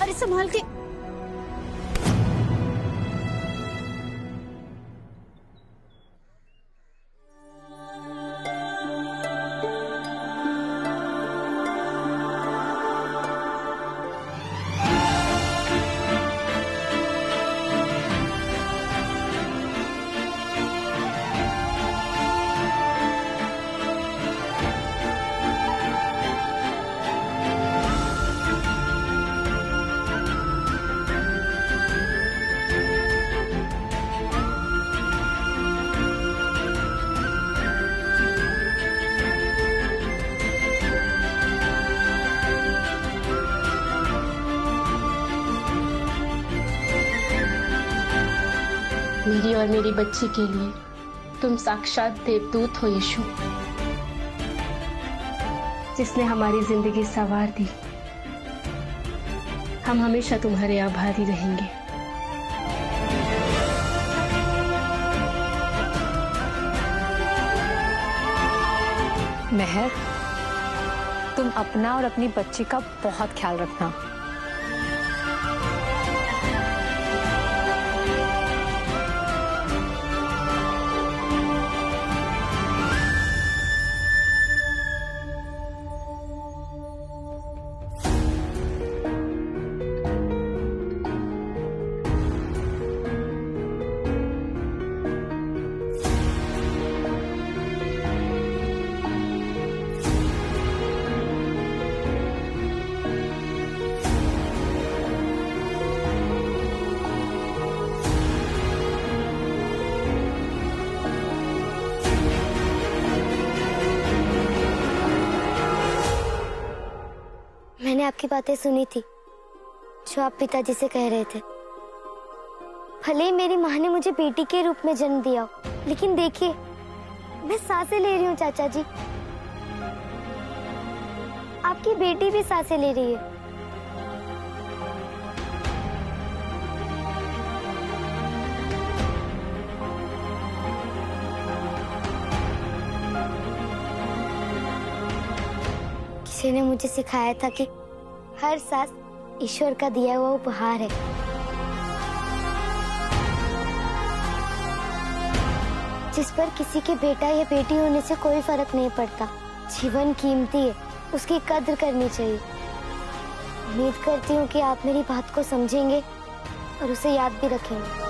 अरे संभाल के। मेरी और मेरी बच्ची के लिए तुम साक्षात देवदूत हो यीशु, जिसने हमारी जिंदगी संवार दी। हम हमेशा तुम्हारे आभारी रहेंगे। मेहर, तुम अपना और अपनी बच्ची का बहुत ख्याल रखना। मैंने आपकी बातें सुनी थी जो आप पिताजी से कह रहे थे। भले ही मेरी माँ ने मुझे बेटी के रूप में जन्म दिया हो, लेकिन देखिए मैं सांसें ले रही हूँ चाचा जी। आपकी बेटी भी सांसें ले रही है। किसी ने मुझे सिखाया था कि हर सांस ईश्वर का दिया हुआ उपहार है। जिस पर किसी के बेटा या बेटी होने से कोई फर्क नहीं पड़ता। जीवन कीमती है, उसकी कद्र करनी चाहिए। उम्मीद करती हूँ कि आप मेरी बात को समझेंगे और उसे याद भी रखेंगे।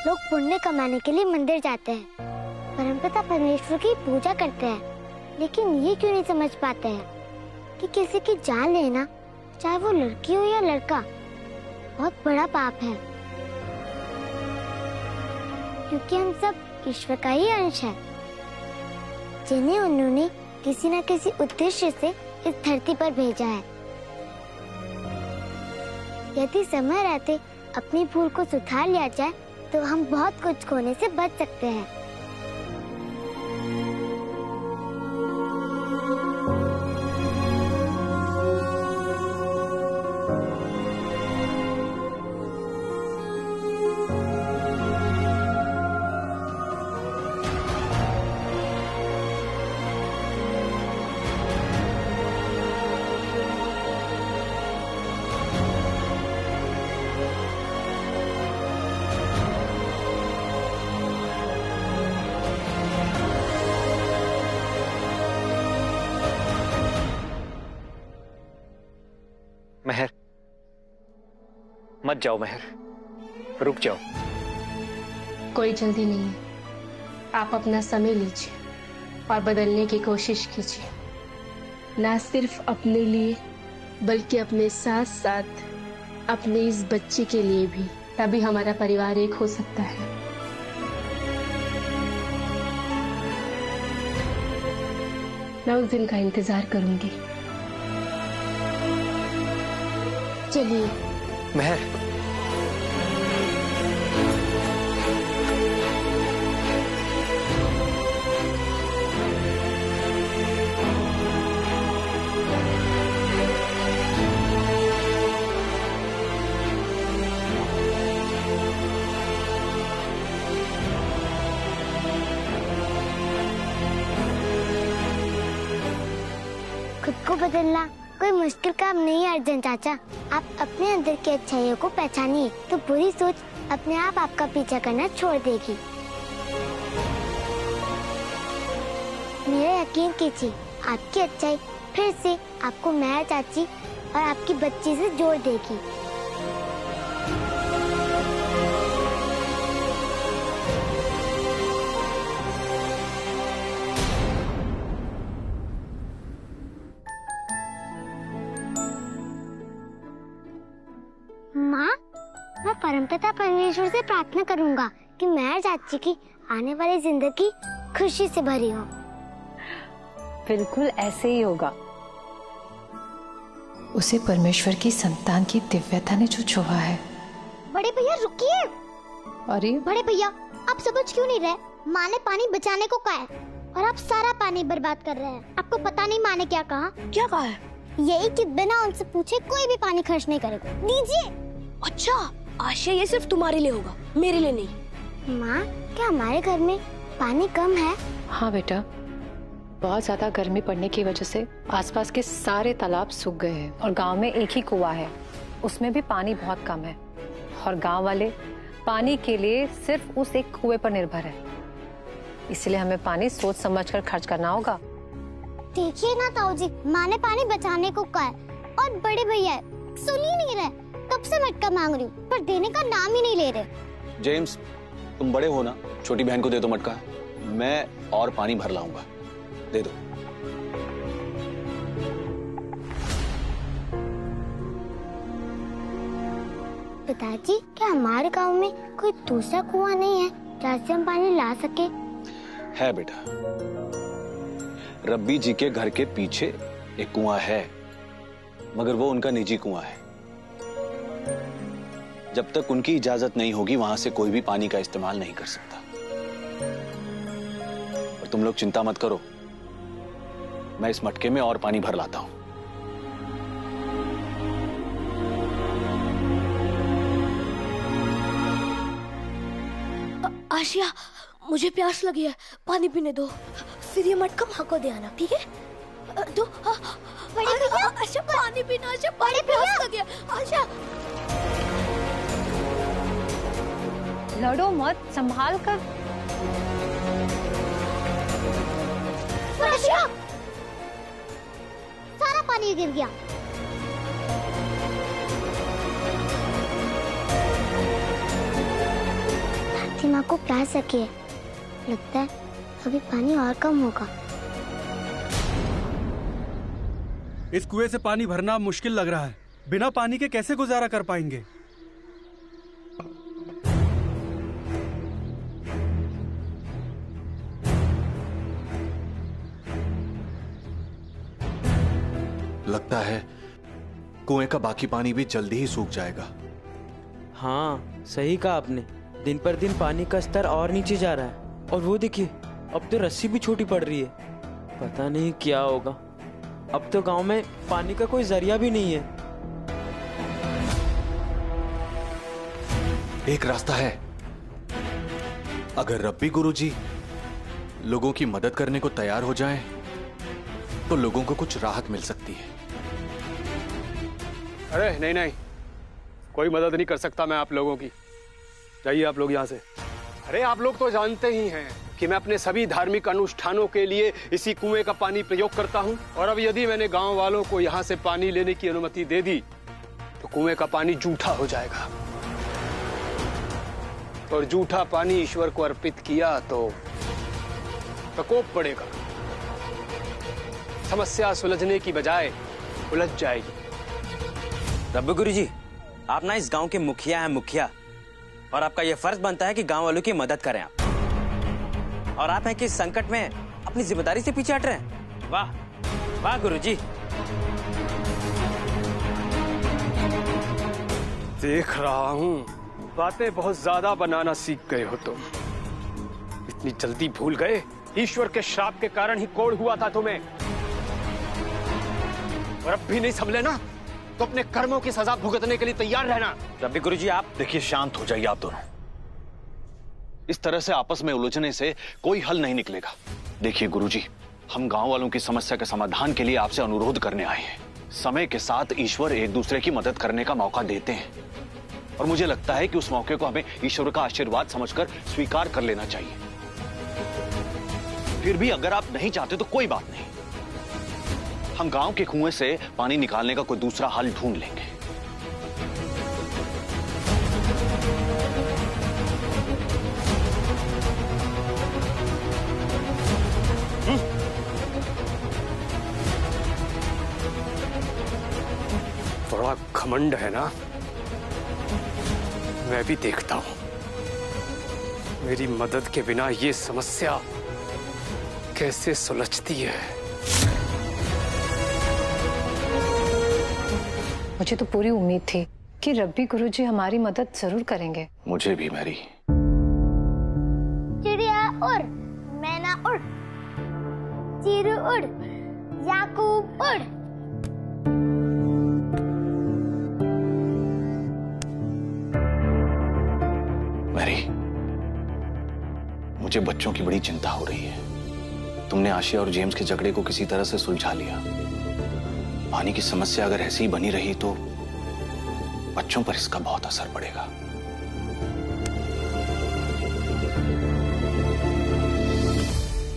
लोग पुण्य कमाने के लिए मंदिर जाते हैं, परमपिता परमेश्वर की पूजा करते हैं, लेकिन ये क्यों नहीं समझ पाते हैं कि किसी की जान लेना, चाहे वो लड़की हो या लड़का, बहुत बड़ा पाप है। क्योंकि हम सब ईश्वर का ही अंश है, जिन्हें उन्होंने किसी न किसी उद्देश्य से इस धरती पर भेजा है। यदि समय रहते अपनी भूल को सुधार लिया जाए तो हम बहुत कुछ खोने से बच सकते हैं। मेहर, मत जाओ मेहर, रुक जाओ। कोई जल्दी नहीं है, आप अपना समय लीजिए और बदलने की कोशिश कीजिए। ना सिर्फ अपने लिए बल्कि अपने साथ साथ अपने इस बच्चे के लिए भी, तभी हमारा परिवार एक हो सकता है। मैं उस दिन का इंतजार करूंगी। चलिए। मेहर, बदलना कोई मुश्किल काम नहीं है अर्जुन चाचा। आप अपने अंदर की अच्छाइयों को पहचानिए तो बुरी सोच अपने आप आपका पीछा करना छोड़ देगी। मेरा यकीन कीजिए, आपकी अच्छाई फिर से आपको मेहर चाची और आपकी बच्ची से जोड़ देगी। माँ, मैं परमपिता परमेश्वर से प्रार्थना करूंगा कि मेहर चाची की आने वाली जिंदगी खुशी से भरी हो। बिल्कुल ऐसे ही होगा। उसे परमेश्वर की संतान की दिव्यता ने जो छुआ है। बड़े भैया रुकिए। अरे बड़े भैया, आप समझ क्यों नहीं रहे? माँ ने पानी बचाने को कहा है और आप सारा पानी बर्बाद कर रहे हैं। आपको पता नहीं माँ ने क्या कहा? क्या कहा है? यही कि बिना उनसे पूछे कोई भी पानी खर्च नहीं करेगा। दीजिए। अच्छा, आशा ये सिर्फ तुम्हारे लिए होगा, मेरे लिए नहीं। माँ, क्या हमारे घर में पानी कम है? हाँ बेटा, बहुत ज्यादा गर्मी पड़ने की वजह से आसपास के सारे तालाब सूख गए हैं और गांव में एक ही कुआं है, उसमें भी पानी बहुत कम है और गांव वाले पानी के लिए सिर्फ उस एक कुएं पर निर्भर है। इसलिए हमें पानी सोच समझकर खर्च करना होगा। देखिए ना ताऊ जी, माँ ने पानी बचाने को कहा है और बड़े भैया सुन ही नहीं रहे। कब से मटका मांग रही हूँ पर देने का नाम ही नहीं ले रहे। जेम्स, तुम बड़े हो ना, छोटी बहन को दे दो मटका, मैं और पानी भर लाऊंगा। दे दो। पिताजी, क्या हमारे गांव में कोई दूसरा कुआं नहीं है जहाँ से हम पानी ला सके? है बेटा, रब्बी जी के घर के पीछे एक कुआं है, मगर वो उनका निजी कुआं है। जब तक उनकी इजाजत नहीं होगी वहां से कोई भी पानी का इस्तेमाल नहीं कर सकता। और तुम लोग चिंता मत करो, मैं इस मटके में और पानी भर लाता हूं। आशिया, मुझे प्यास लगी है, पानी पीने दो। फिर ये मटका माँ को दे आना, ठीक है? दो। बड़े भैया, आशा पानी पीना। आशा, बड़े प्यास लगी है। आशा, लड़ो मत, संभाल कर। आशा, सारा पानी गिर गया। माँ को प्यास लगी है, लगता है अभी पानी और कम होगा। इस कुएं से पानी भरना मुश्किल लग रहा है। बिना पानी के कैसे गुजारा कर पाएंगे? लगता है कुएं का बाकी पानी भी जल्दी ही सूख जाएगा। हाँ, सही कहा आपने। दिन पर दिन पानी का स्तर और नीचे जा रहा है और वो देखिए, अब तो रस्सी भी छोटी पड़ रही है। पता नहीं क्या होगा। अब तो गांव में पानी का कोई जरिया भी नहीं है। एक रास्ता है। अगर रब्बी गुरुजी लोगों की मदद करने को तैयार हो जाएं, तो लोगों को कुछ राहत मिल सकती है। अरे नहीं नहीं, कोई मदद नहीं कर सकता मैं आप लोगों की। जाइए आप लोग यहाँ से। अरे आप लोग तो जानते ही हैं कि मैं अपने सभी धार्मिक अनुष्ठानों के लिए इसी कुएं का पानी प्रयोग करता हूँ। और अब यदि मैंने गांव वालों को यहाँ से पानी लेने की अनुमति दे दी तो कुएं का पानी जूठा हो जाएगा, और जूठा पानी ईश्वर को अर्पित किया तो प्रकोप पड़ेगा। समस्या सुलझने की बजाय उलझ जाएगी। रब्बी गुरुजी, आप ना इस गांव के मुखिया हैं, मुखिया, और आपका यह फर्ज बनता है कि गांव वालों की मदद करें आप। और आप हैं कि इस संकट में अपनी जिम्मेदारी से पीछे हट रहे हैं। वाह वाह गुरुजी। देख रहा हूँ बातें बहुत ज्यादा बनाना सीख गए हो तुम। इतनी जल्दी भूल गए ईश्वर के श्राप के कारण ही कोढ़ हुआ था तुम्हें। और अब भी नहीं संभले ना, तो अपने कर्मों की सजा भुगतने के लिए तैयार रहना। रब्बी गुरुजी, आप देखिए, शांत हो जाइए आप दोनों। इस तरह से आपस में उलझने से कोई हल नहीं निकलेगा। देखिए गुरुजी, हम गांव वालों की समस्या के समाधान के लिए आपसे अनुरोध करने आए हैं। समय के साथ ईश्वर एक दूसरे की मदद करने का मौका देते हैं और मुझे लगता है कि उस मौके को हमें ईश्वर का आशीर्वाद समझकर स्वीकार कर लेना चाहिए। फिर भी अगर आप नहीं चाहते तो कोई बात नहीं, हम गांव के कुएं से पानी निकालने का कोई दूसरा हल ढूंढ लेंगे। बड़ा घमंड है ना, मैं भी देखता हूं मेरी मदद के बिना ये समस्या कैसे सुलझती है। मुझे तो पूरी उम्मीद थी कि रब्बी गुरुजी हमारी मदद जरूर करेंगे। मुझे भी मैरी। चिड़िया उड़, मैना उड़, चिरू उड़, याकूब उड़। मैरी, मुझे बच्चों की बड़ी चिंता हो रही है। तुमने आशिया और जेम्स के झगड़े को किसी तरह से सुलझा लिया। पानी की समस्या अगर ऐसी ही बनी रही तो बच्चों पर इसका बहुत असर पड़ेगा।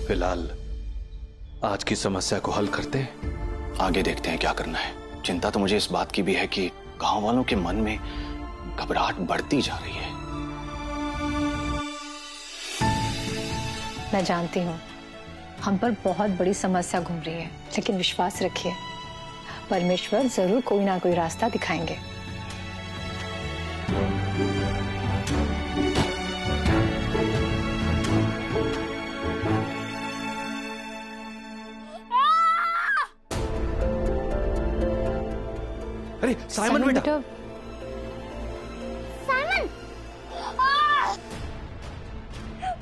फिलहाल आज की समस्या को हल करते, आगे देखते हैं क्या करना है। चिंता तो मुझे इस बात की भी है कि गांव वालों के मन में घबराहट बढ़ती जा रही है। मैं जानती हूँ हम पर बहुत बड़ी समस्या घूम रही है, लेकिन विश्वास रखिए परमेश्वर जरूर कोई ना कोई रास्ता दिखाएंगे। अरे साइमन बेटा, साइमन,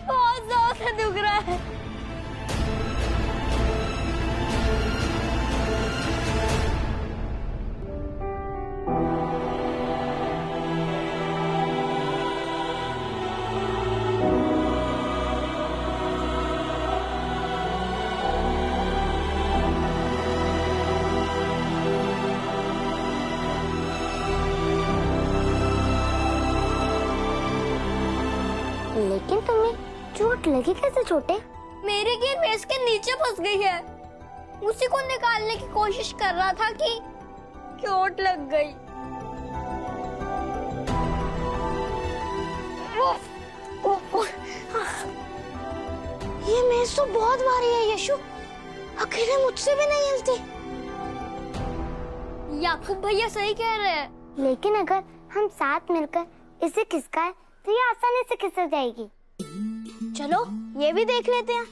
बहुत जोर से दुख रहा है। लेकिन तुम्हें चोट लगी कैसे छोटे? मेरी गेंद मेज के नीचे फंस गई है। उसी को निकालने की कोशिश कर रहा था कि चोट लग गई। ये मेज तो बहुत भारी है यशु, अकेले मुझसे भी नहीं हिलती। याकूब भैया सही कह रहे हैं। लेकिन अगर हम साथ मिलकर इसे खिसकाएं तो ये आसानी से खिसक जाएगी। चलो ये भी देख लेते हैं।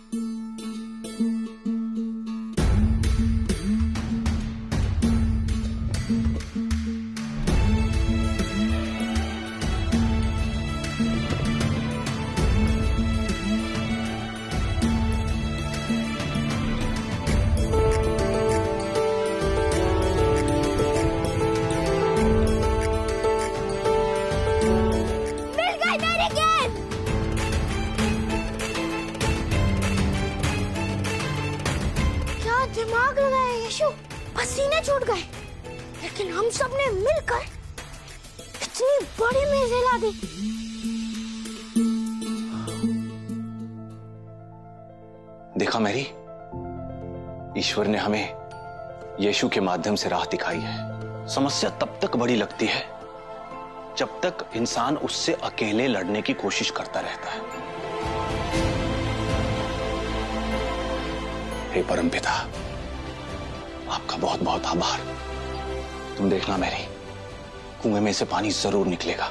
दिमाग लगाया यशु, पसीने छूट गए, लेकिन हम सब ने मिलकर इतनी बड़ी मेज हिला दी। देखा मैरी, ईश्वर ने हमें यीशु के माध्यम से राह दिखाई है। समस्या तब तक बड़ी लगती है जब तक इंसान उससे अकेले लड़ने की कोशिश करता रहता है। हे परमपिता, आपका बहुत बहुत आभार। तुम देखना मैरी, कुएं में से पानी जरूर निकलेगा।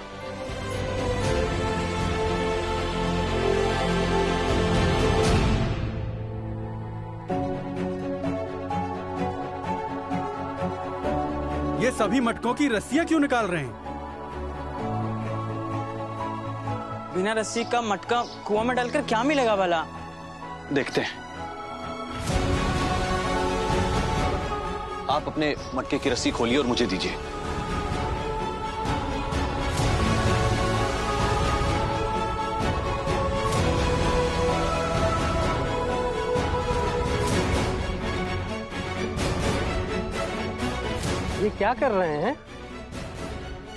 ये सभी मटकों की रस्सियां क्यों निकाल रहे हैं? बिना रस्सी का मटका कुआं में डालकर क्या मिलेगा भला? देखते हैं। आप अपने मटके की रस्सी खोलिए और मुझे दीजिए। ये क्या कर रहे हैं?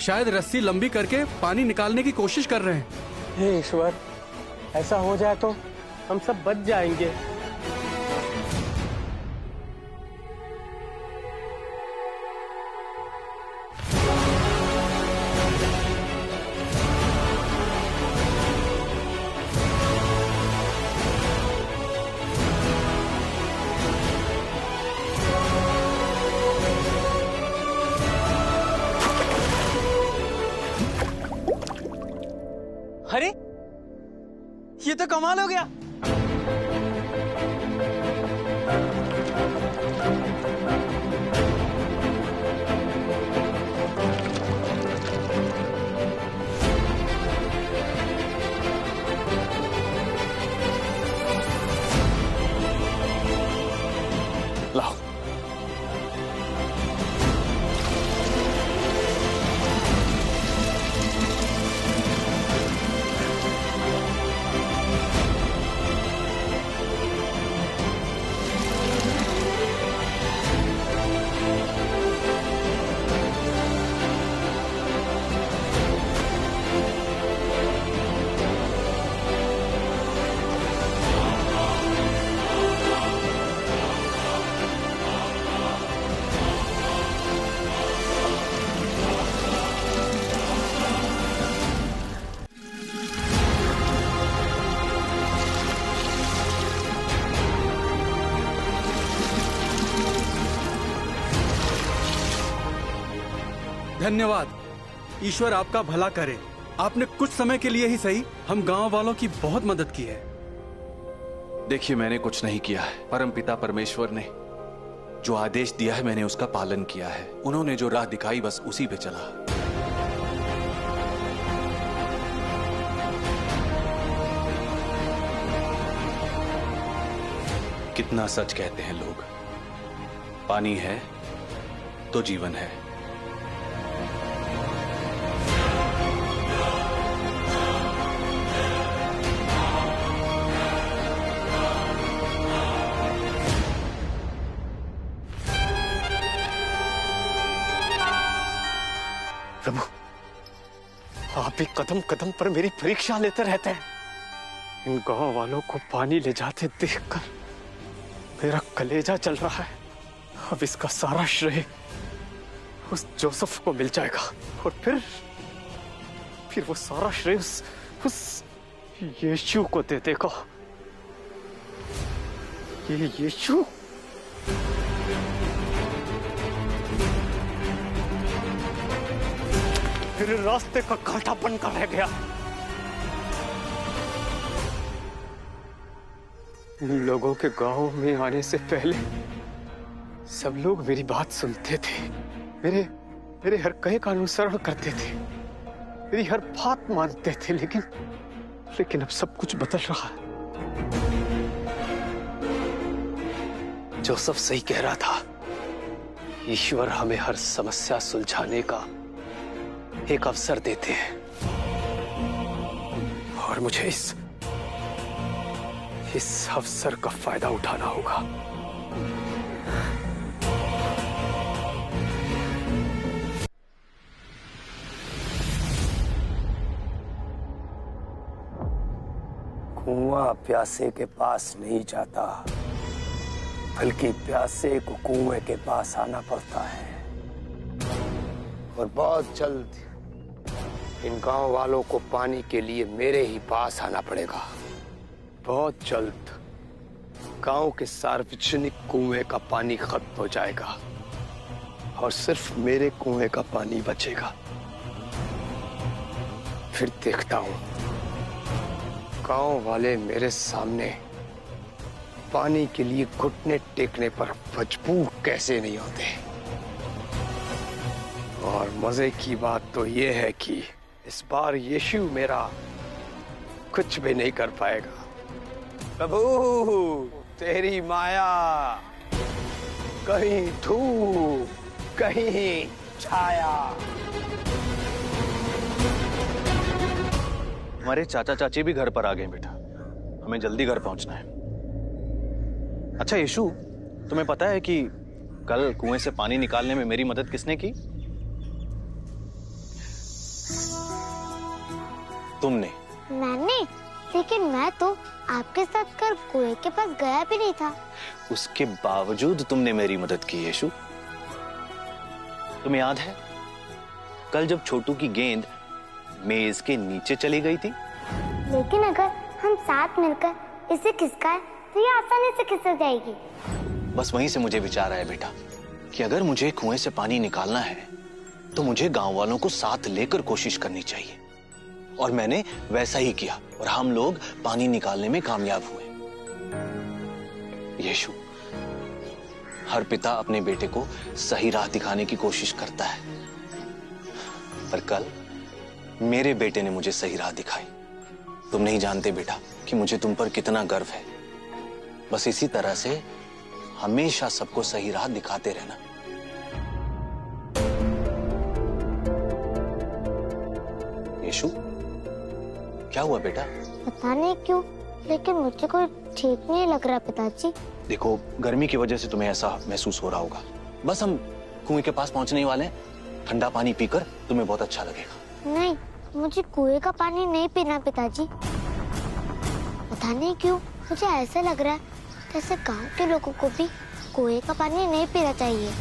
शायद रस्सी लंबी करके पानी निकालने की कोशिश कर रहे हैं। हे ईश्वर, ऐसा हो जाए तो हम सब बच जाएंगे। अरे ये तो कमाल हो गया। लाओ। धन्यवाद। ईश्वर आपका भला करे। आपने कुछ समय के लिए ही सही हम गांव वालों की बहुत मदद की है। देखिए, मैंने कुछ नहीं किया है। परमपिता परमेश्वर ने जो आदेश दिया है मैंने उसका पालन किया है। उन्होंने जो राह दिखाई बस उसी पे चला। कितना सच कहते हैं लोग, पानी है तो जीवन है। प्रभु, आप भी कदम कदम पर मेरी परीक्षा लेते रहते हैं। इन गांव वालों को पानी ले जाते देखकर मेरा कलेजा जल रहा है। अब इसका सारा श्रेय उस जोसेफ को मिल जाएगा और फिर वो सारा श्रेय उस यीशु को दे देगा। ये यीशु मेरे रास्ते का कांटा बनकर रह गया। इन लोगों के गांव में आने से पहले सब लोग मेरी बात सुनते थे, मेरे हर कहे का अनुसरण करते थे, मेरी हर बात मानते थे, लेकिन अब सब कुछ बदल रहा है। जोसेफ सही कह रहा था। ईश्वर हमें हर समस्या सुलझाने का एक अवसर देते हैं और मुझे इस अवसर का फायदा उठाना होगा। कुआं प्यासे के पास नहीं जाता, बल्कि प्यासे को कुएं के पास आना पड़ता है। और बहुत जल्द इन गांव वालों को पानी के लिए मेरे ही पास आना पड़ेगा। बहुत जल्द गांव के सार्वजनिक कुएं का पानी खत्म हो जाएगा और सिर्फ मेरे कुएं का पानी बचेगा। फिर देखता हूं गांव वाले मेरे सामने पानी के लिए घुटने टेकने पर मजबूर कैसे नहीं होते। और मजे की बात तो यह है कि इस बार यीशु मेरा कुछ भी नहीं कर पाएगा। प्रभु, तेरी माया, कहीं धूप कहीं छाया। हमारे चाचा चाची भी घर पर आ गए बेटा, हमें जल्दी घर पहुंचना है। अच्छा यीशु, तुम्हें पता है कि कल कुएं से पानी निकालने में मेरी मदद किसने की? तुमने। मैंने? लेकिन मैं तो आपके साथ कल कुएं के पास गया भी नहीं था। उसके बावजूद तुमने मेरी मदद की यशु। तुम्हें याद है कल जब छोटू की गेंद मेज के नीचे चली गई थी? लेकिन अगर हम साथ मिलकर इसे खिसकाएं तो ये आसानी से खिसक जाएगी। बस वहीं से मुझे विचार आया बेटा कि अगर मुझे कुएं से पानी निकालना है तो मुझे गांव वालों को साथ लेकर कोशिश करनी चाहिए। और मैंने वैसा ही किया और हम लोग पानी निकालने में कामयाब हुए। यीशु, हर पिता अपने बेटे को सही राह दिखाने की कोशिश करता है, पर कल मेरे बेटे ने मुझे सही राह दिखाई। तुम नहीं जानते बेटा कि मुझे तुम पर कितना गर्व है। बस इसी तरह से हमेशा सबको सही राह दिखाते रहना। यीशु, क्या हुआ बेटा? पता नहीं क्यों, लेकिन मुझे कोई ठीक नहीं लग रहा पिताजी। देखो, गर्मी की वजह से तुम्हें ऐसा महसूस हो रहा होगा। बस हम कुएं के पास पहुंचने ही वाले हैं। ठंडा पानी पीकर तुम्हें बहुत अच्छा लगेगा। नहीं, मुझे कुएं का पानी नहीं पीना पिताजी। पता नहीं क्यों मुझे ऐसा लग रहा है जैसे गांव के लोगों को भी कुएं का पानी नहीं पीना चाहिए।